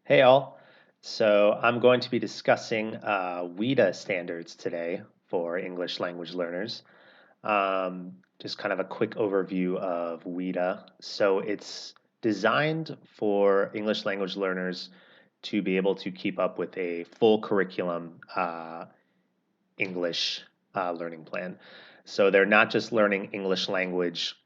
Hey all. So I'm going to be discussing WIDA standards today for English language learners. Just kind of a quick overview of WIDA. So it's designed for English language learners to be able to keep up with a full curriculum English learning plan. So they're not just learning English language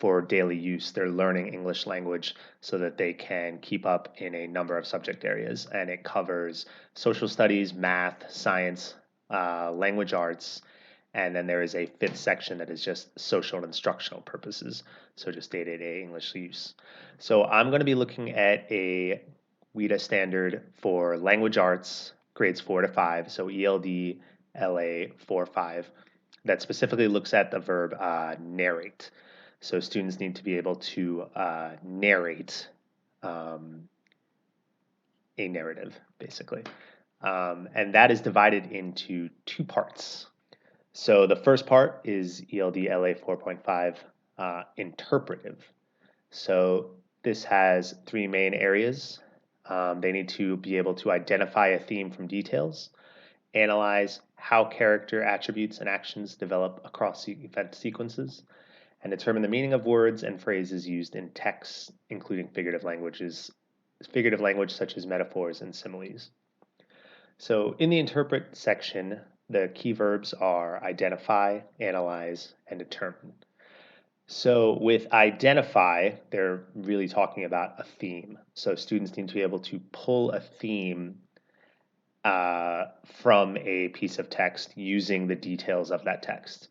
for daily use. They're learning English language so that they can keep up in a number of subject areas. And it covers social studies, math, science, language arts, and then there is a fifth section that is just social and instructional purposes, so just day-to-day English use. So I'm going to be looking at a WIDA standard for language arts, grades 4 to 5, so ELD, LA 4, 5, that specifically looks at the verb narrate. So students need to be able to narrate a narrative, basically. And that is divided into two parts. So the first part is ELD LA 4.5 interpretive. So this has three main areas. They need to be able to identify a theme from details, analyze how character attributes and actions develop across event sequences, and determine the meaning of words and phrases used in texts, including figurative language such as metaphors and similes. So in the interpret section, the key verbs are identify, analyze, and determine. So with identify, they're really talking about a theme. So students need to be able to pull a theme from a piece of text using the details of that text.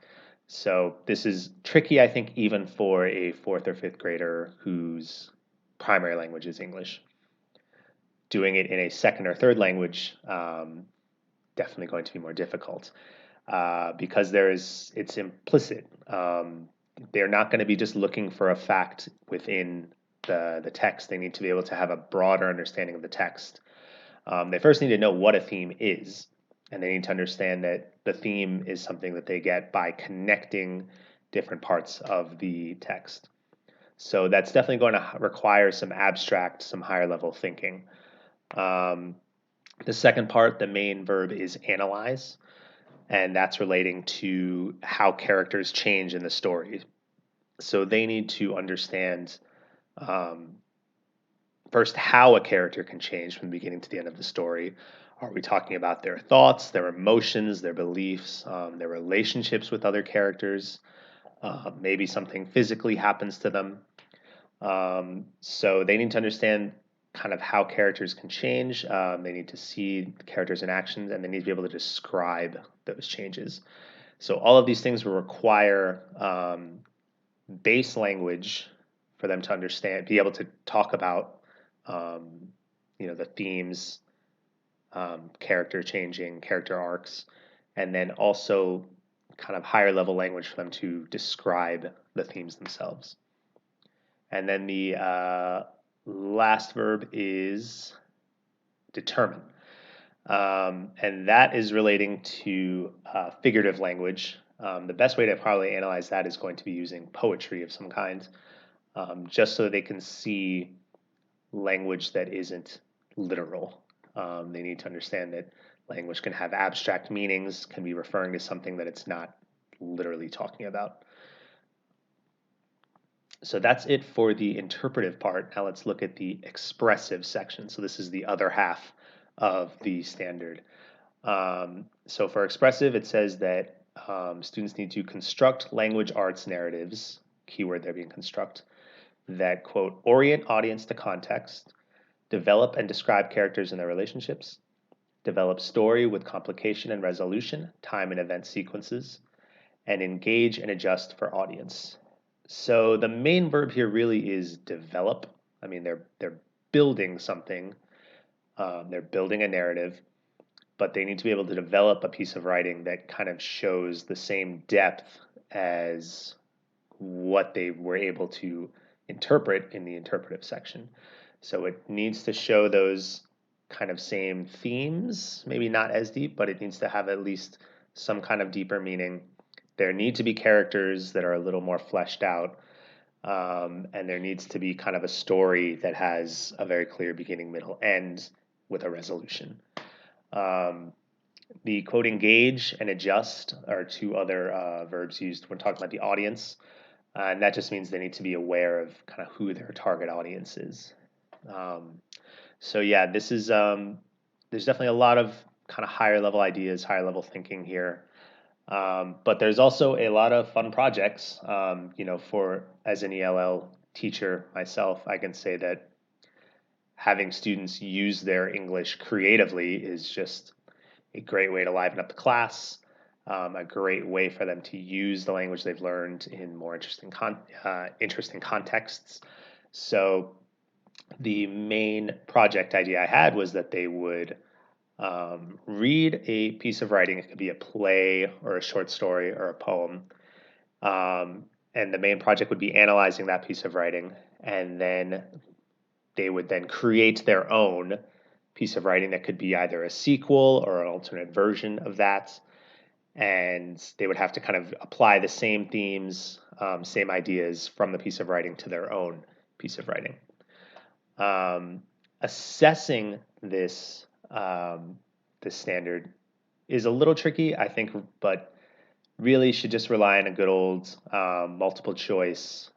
So this is tricky, I think, even for a fourth or fifth grader whose primary language is English. Doing it in a second or third language, definitely going to be more difficult because it's implicit. They're not going to be just looking for a fact within the text. They need to be able to have a broader understanding of the text. They first need to know what a theme is, and they need to understand that the theme is something that they get by connecting different parts of the text. So that's definitely going to require some abstract, some higher level thinking. The second part, the main verb, is analyze, and that's relating to how characters change in the story. So they need to understand first how a character can change from the beginning to the end of the story. Are we talking about their thoughts, their emotions, their beliefs, their relationships with other characters? Maybe something physically happens to them. So they need to understand kind of how characters can change. They need to see characters in actions, and they need to be able to describe those changes. So all of these things will require base language for them to understand, be able to talk about the themes, character changing, character arcs, and then also kind of higher level language for them to describe the themes themselves. And then the last verb is determine. And that is relating to figurative language. The best way to probably analyze that is going to be using poetry of some kind, just so they can see language that isn't literal. They need to understand that language can have abstract meanings, can be referring to something that it's not literally talking about. So that's it for the interpretive part. Now let's look at the expressive section. So this is the other half of the standard. So for expressive, it says that students need to construct language arts narratives, keyword there being construct, that, quote, orient audience to context, develop and describe characters and their relationships, develop story with complication and resolution, time and event sequences, and engage and adjust for audience. So the main verb here really is develop. I mean, they're building something. They're building a narrative, but they need to be able to develop a piece of writing that kind of shows the same depth as what they were able to interpret in the interpretive section. So it needs to show those kind of same themes, maybe not as deep, but it needs to have at least some kind of deeper meaning. There need to be characters that are a little more fleshed out. And there needs to be kind of a story that has a very clear beginning, middle, end with a resolution. The quote engage and adjust are two other verbs used when talking about the audience. And that just means they need to be aware of kind of who their target audience is. So yeah, this is there's definitely a lot of kind of higher level ideas, higher level thinking here. But there's also a lot of fun projects. For as an ELL teacher myself, I can say that having students use their English creatively is just a great way to liven up the class, a great way for them to use the language they've learned in more interesting contexts. So the main project idea I had was that they would read a piece of writing. It could be a play or a short story or a poem. And the main project would be analyzing that piece of writing, and then they would then create their own piece of writing that could be either a sequel or an alternate version of that. And they would have to kind of apply the same themes, same ideas from the piece of writing to their own piece of writing. Assessing this standard is a little tricky, I think, but really should just rely on a good old multiple choice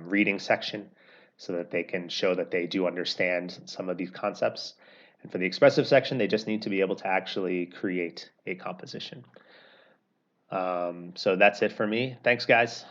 reading section so that they can show that they do understand some of these concepts. And for the expressive section, they just need to be able to actually create a composition. So that's it for me. Thanks, guys.